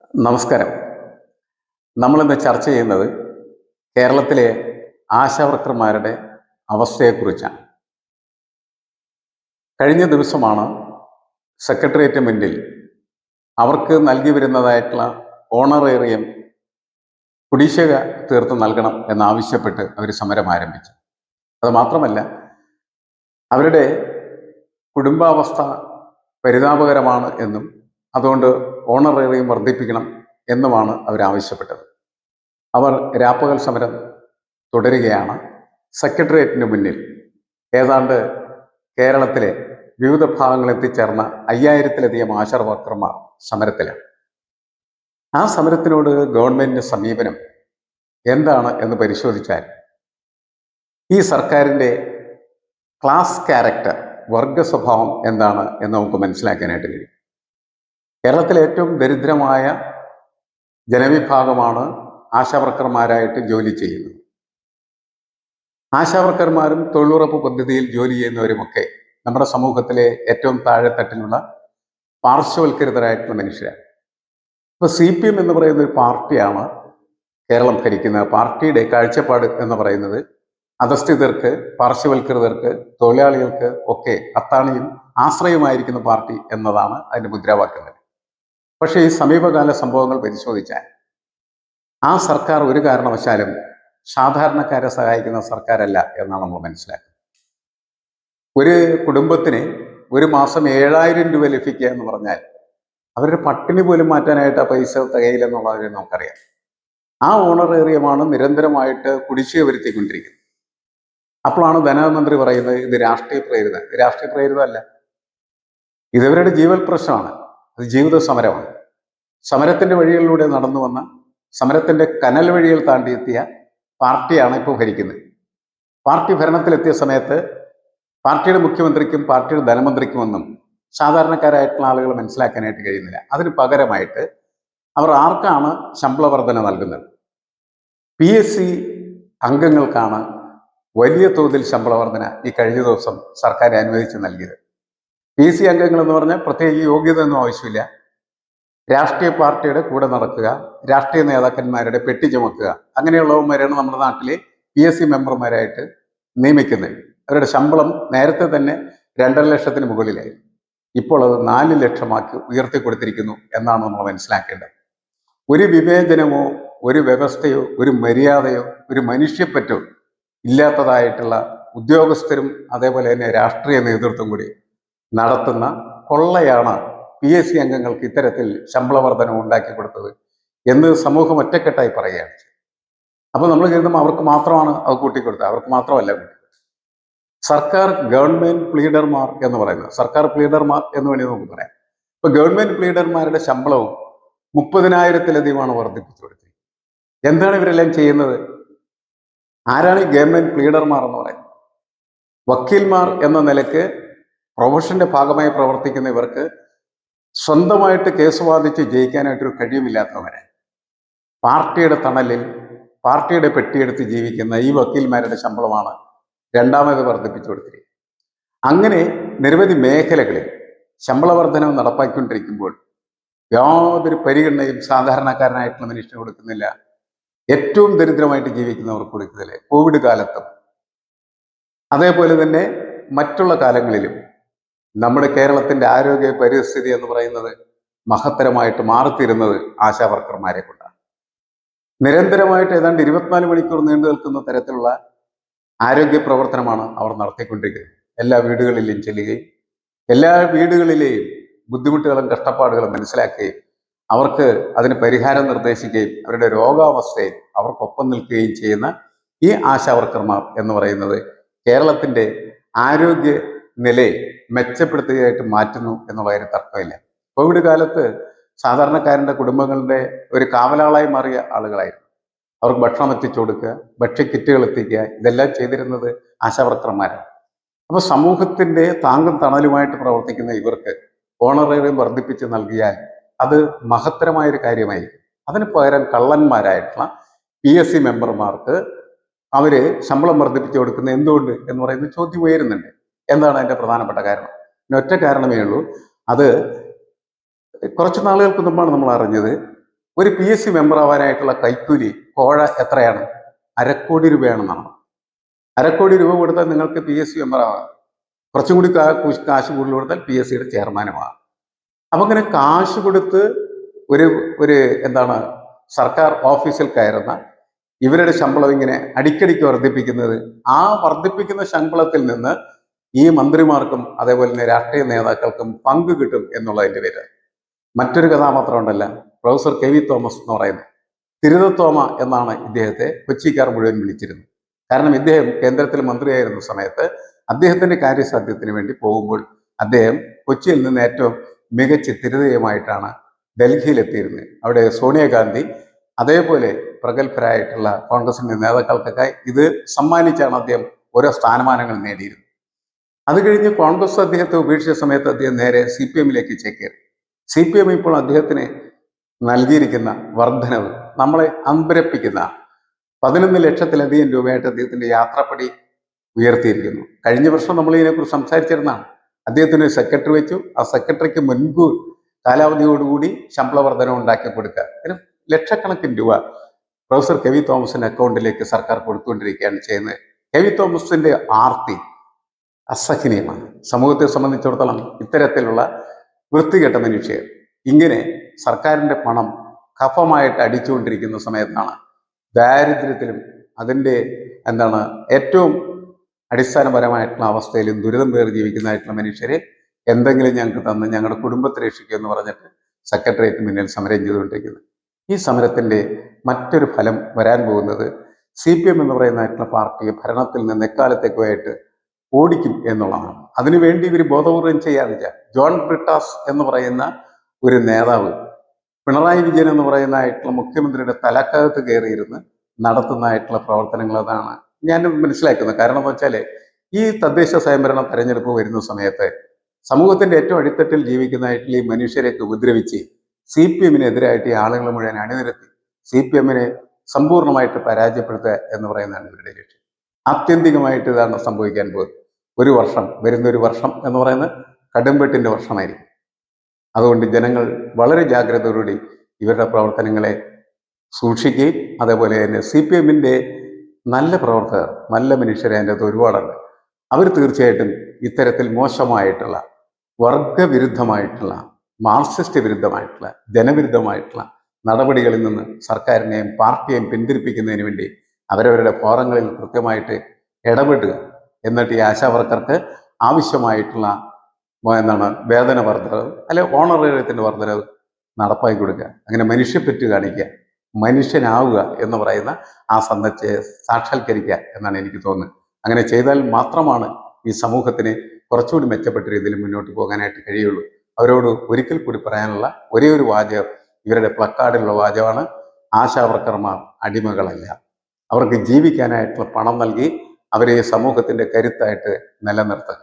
നമസ്കാരം. നമ്മളിന്ന് ചർച്ച ചെയ്യുന്നത് കേരളത്തിലെ ആശാവർക്കർമാരുടെ അവസ്ഥയെക്കുറിച്ചാണ്. കഴിഞ്ഞ ദിവസമാണ് സെക്രട്ടേറിയറ്റ് മുന്നിൽ അവർക്ക് നൽകി വരുന്നതായിട്ടുള്ള ഓണറേറിയം കുടിശ്ശിക തീർത്ത് നൽകണം എന്നാവശ്യപ്പെട്ട് അവർ സമരം ആരംഭിച്ചു. അത് മാത്രമല്ല, അവരുടെ കുടുംബാവസ്ഥ പരിതാപകരമാണ് എന്നും അതുകൊണ്ട് ഓണറേറിയം വർദ്ധിപ്പിക്കണം എന്നുമാണ് അവരാവശ്യപ്പെട്ടത്. അവർ രാപ്പകൽ സമരം തുടരുകയാണ്. സെക്രട്ടേറിയറ്റിന് മുന്നിൽ ഏതാണ്ട് കേരളത്തിലെ വിവിധ ഭാഗങ്ങളിൽ എത്തിച്ചേർന്ന 5000-ലധികം ആശാ വർക്കർമാർ സമരത്തിലാണ്. ആ സമരത്തിനോട് ഗവൺമെന്റിന്റെ സമീപനം എന്താണ് എന്ന് പരിശോധിച്ചാൽ ഈ സർക്കാരിൻ്റെ ക്ലാസ് ക്യാരക്ടർ, വർഗ സ്വഭാവം എന്താണ് എന്ന് നമുക്ക് മനസ്സിലാക്കാനായിട്ട് കഴിയും. കേരളത്തിലെ ഏറ്റവും ദരിദ്രമായ ജനവിഭാഗമാണ് ആശാവർക്കർമാരായിട്ട് ജോലി ചെയ്യുന്നത്. ആശാവർക്കർമാരും തൊഴിലുറപ്പ് പദ്ധതിയിൽ ജോലി ചെയ്യുന്നവരുമൊക്കെ നമ്മുടെ സമൂഹത്തിലെ ഏറ്റവും താഴെത്തട്ടിലുള്ള പാർശ്വവൽക്കരിതരായിട്ടുള്ള മനുഷ്യരാണ്. ഇപ്പോൾ CPM എന്ന് പറയുന്ന ഒരു പാർട്ടിയാണ് കേരളം ഭരിക്കുന്നത്. പാർട്ടിയുടെ കാഴ്ചപ്പാട് എന്ന് പറയുന്നത് അധസ്ഥിതർക്ക്, പാർശ്വവൽക്കൃതർക്ക്, തൊഴിലാളികൾക്ക് ഒക്കെ അത്താണിയും ആശ്രയമായിരിക്കുന്ന പാർട്ടി എന്നതാണ് അതിൻ്റെ മുദ്രാവാക്യം. പക്ഷേ ഈ സമീപകാല സംഭവങ്ങൾ പരിശോധിച്ചാൽ ആ സർക്കാർ ഒരു കാരണവശാലും സാധാരണക്കാരെ സഹായിക്കുന്ന സർക്കാരല്ല എന്നാണ് നമ്മൾ മനസ്സിലാക്കുന്നത്. ഒരു കുടുംബത്തിന് ഒരു മാസം 7000 രൂപ ലഭിക്കുക എന്ന് പറഞ്ഞാൽ അവരുടെ പട്ടിണി പോലും മാറ്റാനായിട്ട് ആ പൈസ തികയില്ലെന്നുള്ളത് നമുക്കറിയാം. ആ ഓണറേറിയമാണ് നിരന്തരമായിട്ട് കുടിശ്ശിക വരുത്തിക്കൊണ്ടിരിക്കുന്നത്. അപ്പോഴാണ് ധനമന്ത്രി പറയുന്നത് ഇത് രാഷ്ട്രീയ പ്രേരിതം. രാഷ്ട്രീയ പ്രേരിതമല്ല, ഇതവരുടെ ജീവൽ പ്രശ്നമാണ്. അത് ജീവിത സമരമാണ്. സമരത്തിൻ്റെ വഴികളിലൂടെ നടന്നു വന്ന, സമരത്തിൻ്റെ കനൽ വഴികൾ താണ്ടിയെത്തിയ പാർട്ടിയാണ് ഇപ്പോൾ ഭരിക്കുന്നത്. പാർട്ടി ഭരണത്തിലെത്തിയ സമയത്ത് പാർട്ടിയുടെ മുഖ്യമന്ത്രിക്കും പാർട്ടിയുടെ ധനമന്ത്രിക്കുമൊന്നും സാധാരണക്കാരായിട്ടുള്ള ആളുകൾ മനസ്സിലാക്കാനായിട്ട് കഴിയുന്നില്ല. അതിന് പകരമായിട്ട് അവർ ആർക്കാണ് ശമ്പള വർധന നൽകുന്നത്? PSC അംഗങ്ങൾക്കാണ് വലിയ തോതിൽ ശമ്പള വർധന ഈ കഴിഞ്ഞ ദിവസം സർക്കാർ അനുവദിച്ച് നൽകിയത്. PSC അംഗങ്ങൾ എന്ന് പറഞ്ഞാൽ പ്രത്യേക യോഗ്യതയൊന്നും ആവശ്യമില്ല. രാഷ്ട്രീയ പാർട്ടിയുടെ കൂടെ നടക്കുക, രാഷ്ട്രീയ നേതാക്കന്മാരുടെ പെട്ടി ചുമക്കുക, അങ്ങനെയുള്ളവന്മാരാണ് നമ്മുടെ നാട്ടിലെ PSC മെമ്പർമാരായിട്ട് നിയമിക്കുന്നത്. അവരുടെ ശമ്പളം നേരത്തെ തന്നെ 2.5 ലക്ഷത്തിന് മുകളിലായി. ഇപ്പോൾ അത് 4 ലക്ഷമാക്കി ഉയർത്തി കൊടുത്തിരിക്കുന്നു എന്നാണ് നമ്മൾ മനസ്സിലാക്കേണ്ടത്. ഒരു വിവേചനമോ ഒരു വ്യവസ്ഥയോ ഒരു മര്യാദയോ ഒരു മനുഷ്യപ്പറ്റോ ഇല്ലാത്തതായിട്ടുള്ള ഉദ്യോഗസ്ഥരും അതേപോലെ തന്നെ രാഷ്ട്രീയ നേതൃത്വം കൂടി നടത്തുന്ന കൊള്ളയാണ് PSC അംഗങ്ങൾക്ക് ഇത്തരത്തിൽ ശമ്പള വർധന ഉണ്ടാക്കി കൊടുത്തത് എന്ന് സമൂഹം ഒറ്റക്കെട്ടായി പറയുകയാണ്. അപ്പോൾ നമ്മൾ കരുതുമ്പോൾ അവർക്ക് മാത്രമാണ് അത് കൂട്ടിക്കൊടുത്തത്. അവർക്ക് മാത്രമല്ല കൂട്ടിക്കൊടുത്തത്. സർക്കാർ ഗവൺമെന്റ് പ്ലീഡർമാർ എന്ന് പറയുന്നത്, സർക്കാർ പ്ലീഡർമാർ എന്ന് വേണമെങ്കിൽ നമുക്ക് പറയാം. ഇപ്പൊ ഗവൺമെന്റ് പ്ലീഡർമാരുടെ ശമ്പളവും 30,000-ലധികമാണ് വർദ്ധിപ്പിച്ചു കൊടുത്തത്. എന്താണ് ഇവരെല്ലാം ചെയ്യുന്നത്? ആരാണ് ഈ ഗവൺമെന്റ് പ്ലീഡർമാർ എന്ന് പറയുന്നത്? വക്കീൽമാർ എന്ന നിലക്ക് പ്രൊഫഷന്റെ ഭാഗമായി പ്രവർത്തിക്കുന്ന ഇവർക്ക് സ്വന്തമായിട്ട് കേസ് വാദിച്ച് ജയിക്കാനായിട്ടൊരു കഴിയുമില്ലാത്തവരെ പാർട്ടിയുടെ തണലിൽ പാർട്ടിയുടെ പെട്ടിയെടുത്ത് ജീവിക്കുന്ന ഈ വക്കീൽമാരുടെ ശമ്പളമാണ് രണ്ടാമത് വർദ്ധിപ്പിച്ചു കൊടുത്തിരിക്കുന്നത്. അങ്ങനെ നിരവധി മേഖലകളിൽ ശമ്പള വർധനം നടപ്പാക്കിക്കൊണ്ടിരിക്കുമ്പോൾ യാതൊരു പരിഗണനയും സാധാരണക്കാരനായിട്ടുള്ള മനുഷ്യന് കൊടുക്കുന്നില്ല. ഏറ്റവും ദരിദ്രമായിട്ട് ജീവിക്കുന്നവർക്ക് കൊടുക്കുന്നില്ല. കോവിഡ് കാലത്തും അതേപോലെ തന്നെ മറ്റുള്ള കാലങ്ങളിലും നമ്മുടെ കേരളത്തിൻ്റെ ആരോഗ്യ പരിസ്ഥിതി എന്ന് പറയുന്നത് മഹത്തരമായിട്ട് മാറിത്തീരുന്നത് ആശാ വർക്കർമാരെ കൊണ്ടാണ്. നിരന്തരമായിട്ട് ഏതാണ്ട് 24 മണിക്കൂർ നീണ്ടു നിൽക്കുന്ന തരത്തിലുള്ള ആരോഗ്യ പ്രവർത്തനമാണ് അവർ നടത്തിക്കൊണ്ടിരിക്കുന്നത്. എല്ലാ വീടുകളിലും ചെല്ലുകയും എല്ലാ വീടുകളിലെയും ബുദ്ധിമുട്ടുകളും കഷ്ടപ്പാടുകളും മനസ്സിലാക്കുകയും അവർക്ക് അതിന് പരിഹാരം നിർദ്ദേശിക്കുകയും അവരുടെ രോഗാവസ്ഥയിൽ അവർക്കൊപ്പം നിൽക്കുകയും ചെയ്യുന്ന ഈ ആശാ വർക്കർമാർ എന്ന് പറയുന്നത് കേരളത്തിൻ്റെ ആരോഗ്യ നിലയെ മെച്ചപ്പെടുത്തുകയായിട്ട് മാറ്റുന്നു എന്നുള്ള കാര്യം തർക്കമില്ല. കോവിഡ് കാലത്ത് സാധാരണക്കാരൻ്റെ കുടുംബങ്ങളുടെ ഒരു കാവലാളായി മാറിയ ആളുകളായിരുന്നു. അവർക്ക് ഭക്ഷണം എത്തിച്ചു കൊടുക്കുക, ഭക്ഷ്യക്കിറ്റുകൾ എത്തിക്കുക, ഇതെല്ലാം ചെയ്തിരുന്നത് ആശാ വർക്കർമാരാണ്. അപ്പോൾ സമൂഹത്തിൻ്റെ താങ്ങും തണലുമായിട്ട് പ്രവർത്തിക്കുന്ന ഇവർക്ക് ഓണറേറിയം വർദ്ധിപ്പിച്ച് നൽകിയാൽ അത് മഹത്തരമായൊരു കാര്യമായിരിക്കും. അതിന് പകരം കള്ളന്മാരായിട്ടുള്ള PSC മെമ്പർമാർക്ക് അവർ ശമ്പളം വർദ്ധിപ്പിച്ചു കൊടുക്കുന്നത് എന്തുകൊണ്ട് എന്ന് പറയുന്ന ചോദ്യം ഉയരുന്നുണ്ട്. എന്താണ് അതിൻ്റെ പ്രധാനപ്പെട്ട കാരണം? ഒറ്റ കാരണമേ ഉള്ളൂ. അത് കുറച്ച് നാളുകൾക്ക് മുമ്പാണ് നമ്മൾ അറിഞ്ഞത്. ഒരു PSC മെമ്പർ ആവാനായിട്ടുള്ള കൈക്കൂലി കോഴ എത്രയാണ്? 1,00,00,000 രൂപയാണെന്നാണ്. 1,00,00,000 രൂപ കൊടുത്താൽ നിങ്ങൾക്ക് PSC മെമ്പർ ആവാം. കുറച്ചും കൂടി കാശ് കൂടുതൽ കൊടുത്താൽ PSCയുടെ ചെയർമാനുമാകാം. അപ്പം അങ്ങനെ കാശ് കൊടുത്ത് ഒരു ഒരു എന്താണ് സർക്കാർ ഓഫീസിൽ കയറുന്ന ഇവരുടെ ശമ്പളം ഇങ്ങനെ അടിക്കടിക്ക് വർദ്ധിപ്പിക്കുന്നത്, ആ വർദ്ധിപ്പിക്കുന്ന ശമ്പളത്തിൽ നിന്ന് ഈ മന്ത്രിമാർക്കും അതേപോലെ തന്നെ രാഷ്ട്രീയ നേതാക്കൾക്കും പങ്ക് കിട്ടും എന്നുള്ളതിൻ്റെ പേര്. മറ്റൊരു കഥാപാത്രം ഉണ്ടല്ല, പ്രൊഫസർ KV തോമസ് എന്ന് പറയുന്നത്. തിരുതത്തോമ എന്നാണ് ഇദ്ദേഹത്തെ കൊച്ചിക്കാർ മുഴുവൻ വിളിച്ചിരുന്നത്. കാരണം ഇദ്ദേഹം കേന്ദ്രത്തിൽ മന്ത്രിയായിരുന്ന സമയത്ത് അദ്ദേഹത്തിന്റെ കാര്യസാധ്യത്തിന് വേണ്ടി പോകുമ്പോൾ അദ്ദേഹം കൊച്ചിയിൽ നിന്ന് ഏറ്റവും മികച്ച തിരുതയുമായിട്ടാണ് ഡൽഹിയിലെത്തിയിരുന്നത്. അവിടെ സോണിയാഗാന്ധി അതേപോലെ പ്രഗത്ഭരായിട്ടുള്ള കോൺഗ്രസിന്റെ നേതാക്കൾക്കൊക്കെ ഇത് സമ്മാനിച്ചാണ് അദ്ദേഹം ഓരോ സ്ഥാനമാനങ്ങൾ നേടിയിരുന്നത്. അത് കഴിഞ്ഞ് കോൺഗ്രസ് അദ്ദേഹത്തെ ഉപേക്ഷിച്ച സമയത്ത് അദ്ദേഹം നേരെ CPM-ലേക്ക് ചേക്കേറി. CPM ഇപ്പോൾ അദ്ദേഹത്തിന് നൽകിയിരിക്കുന്ന വർധനവ് നമ്മളെ അമ്പരപ്പിക്കുന്ന 11 ലക്ഷത്തിലധികം രൂപയായിട്ട് അദ്ദേഹത്തിന്റെ യാത്രാപ്പടി ഉയർത്തിയിരിക്കുന്നു. കഴിഞ്ഞ വർഷം നമ്മൾ ഇതിനെക്കുറിച്ച് സംസാരിച്ചിരുന്നതാണ്. അദ്ദേഹത്തിന് സെക്രട്ടറി വെച്ചു. ആ സെക്രട്ടറിക്ക് മുൻകൂർ കാലാവധിയോടുകൂടി ശമ്പള വർധന ഉണ്ടാക്കി കൊടുക്കുക. അതിന് ലക്ഷക്കണക്കിന് രൂപ പ്രൊഫസർ KV തോമസിന്റെ അക്കൗണ്ടിലേക്ക് സർക്കാർ കൊടുത്തുകൊണ്ടിരിക്കുകയാണ് ചെയ്യുന്നത്. KV തോമസിന്റെ ആർത്തി അസഹനീയമാണ്. സമൂഹത്തെ സംബന്ധിച്ചിടത്തോളം ഇത്തരത്തിലുള്ള വൃത്തികെട്ട മനുഷ്യർ ഇങ്ങനെ സർക്കാരിന്റെ പണം കഫമായിട്ട് അടിച്ചുകൊണ്ടിരിക്കുന്ന സമയത്താണ് ദാരിദ്ര്യത്തിലും അതിൻ്റെ ഏറ്റവും അടിസ്ഥാനപരമായിട്ടുള്ള അവസ്ഥയിലും ദുരിതം പേറി ജീവിക്കുന്നതായിട്ടുള്ള മനുഷ്യരെ എന്തെങ്കിലും ഞങ്ങൾക്ക് തന്ന് ഞങ്ങളുടെ കുടുംബത്തെ രക്ഷിക്കുക എന്ന് പറഞ്ഞിട്ട് സെക്രട്ടേറിയറ്റ് മുന്നിൽ സമരം ചെയ്തുകൊണ്ടിരിക്കുന്നത്. ഈ സമരത്തിൻ്റെ മറ്റൊരു ഫലം വരാൻ പോകുന്നത് CPM എന്ന് പറയുന്നതായിട്ടുള്ള പാർട്ടിയെ ഭരണത്തിൽ നിന്ന് എക്കാലത്തേക്കുമായിട്ട് ഓടിക്കും എന്നുള്ളതാണ്. അതിനുവേണ്ടി ഇവർ ബോധപൂർവം ചെയ്യാറില്ല. ജോൺ ബ്രിട്ടാസ് എന്ന് പറയുന്ന ഒരു നേതാവ് പിണറായി വിജയൻ എന്ന് പറയുന്നതായിട്ടുള്ള മുഖ്യമന്ത്രിയുടെ തലക്കകത്ത് കയറിയിരുന്ന് നടത്തുന്നതായിട്ടുള്ള പ്രവർത്തനങ്ങൾ അതാണ് ഞാൻ മനസ്സിലാക്കുന്നത്. കാരണം എന്ന് വെച്ചാൽ ഈ തദ്ദേശ സ്വയംഭരണ തെരഞ്ഞെടുപ്പ് വരുന്ന സമയത്ത് സമൂഹത്തിന്റെ ഏറ്റവും അടിത്തട്ടിൽ ജീവിക്കുന്നതായിട്ടുള്ള ഈ മനുഷ്യരെയൊക്കെ ഉപദ്രവിച്ച് CPM-നെതിരായിട്ട് ഈ ആളുകൾ മുഴുവൻ അണിനിരത്തി CPM-നെ സമ്പൂർണ്ണമായിട്ട് പരാജയപ്പെടുത്തുക എന്ന് പറയുന്നതാണ് ഇവരുടെ ലക്ഷ്യം. ആത്യന്തികമായിട്ട് ഇതാണ് സംഭവിക്കാൻ പോകുന്നത്. വരുന്നൊരു വർഷം എന്ന് പറയുന്നത് കടുംവെട്ടിന്റെ വർഷമായിരിക്കും. അതുകൊണ്ട് ജനങ്ങൾ വളരെ ജാഗ്രതയോടുകൂടി ഇവരുടെ പ്രവർത്തനങ്ങളെ സൂക്ഷിക്കുകയും അതേപോലെ തന്നെ CPM-ന്റെ നല്ല പ്രവർത്തകർ, നല്ല മനുഷ്യരെ അതിൻ്റെ അകത്ത് ഒരുപാടുണ്ട്. അവർ തീർച്ചയായിട്ടും ഇത്തരത്തിൽ മോശമായിട്ടുള്ള വർഗവിരുദ്ധമായിട്ടുള്ള മാർക്സിസ്റ്റ് വിരുദ്ധമായിട്ടുള്ള ജനവിരുദ്ധമായിട്ടുള്ള നടപടികളിൽ നിന്ന് സർക്കാരിനെയും പാർട്ടിയെയും പിന്തിരിപ്പിക്കുന്നതിന് വേണ്ടി അവരവരുടെ ഫോറങ്ങളിൽ കൃത്യമായിട്ട് ഇടപെടുക. എന്നിട്ട് ഈ ആശാവർക്കർക്ക് ആവശ്യമായിട്ടുള്ള വേതന വർധനവ് അല്ലെ ഓണറേറിയത്തിൻ്റെ വർധനവ് നടപ്പാക്കി കൊടുക്കുക. അങ്ങനെ മനുഷ്യപ്പറ്റ് കാണിക്കുക, മനുഷ്യനാവുക എന്ന് പറയുന്ന ആ സന്ദർഭത്തെ സാക്ഷാത്കരിക്കുക എന്നാണ് എനിക്ക് തോന്നുന്നത്. അങ്ങനെ ചെയ്താൽ മാത്രമാണ് ഈ സമൂഹത്തിന് കുറച്ചുകൂടി മെച്ചപ്പെട്ട രീതിയിൽ മുന്നോട്ട് പോകാനായിട്ട് കഴിയുള്ളൂ. അവരോട് ഒരിക്കൽ കൂടി പറയാനുള്ള ഒരേ ഒരു വാചകം ഇവരുടെ പ്ലക്കാർഡിലുള്ള വാചകമാണ്: ആശാവർക്കർമാർ അടിമകളല്ല. അവർക്ക് ജീവിക്കാനായിട്ടുള്ള പണം നൽകി അവരെ സമൂഹത്തിന്റെ കരുത്തായിട്ട് നിലനിർത്തുക.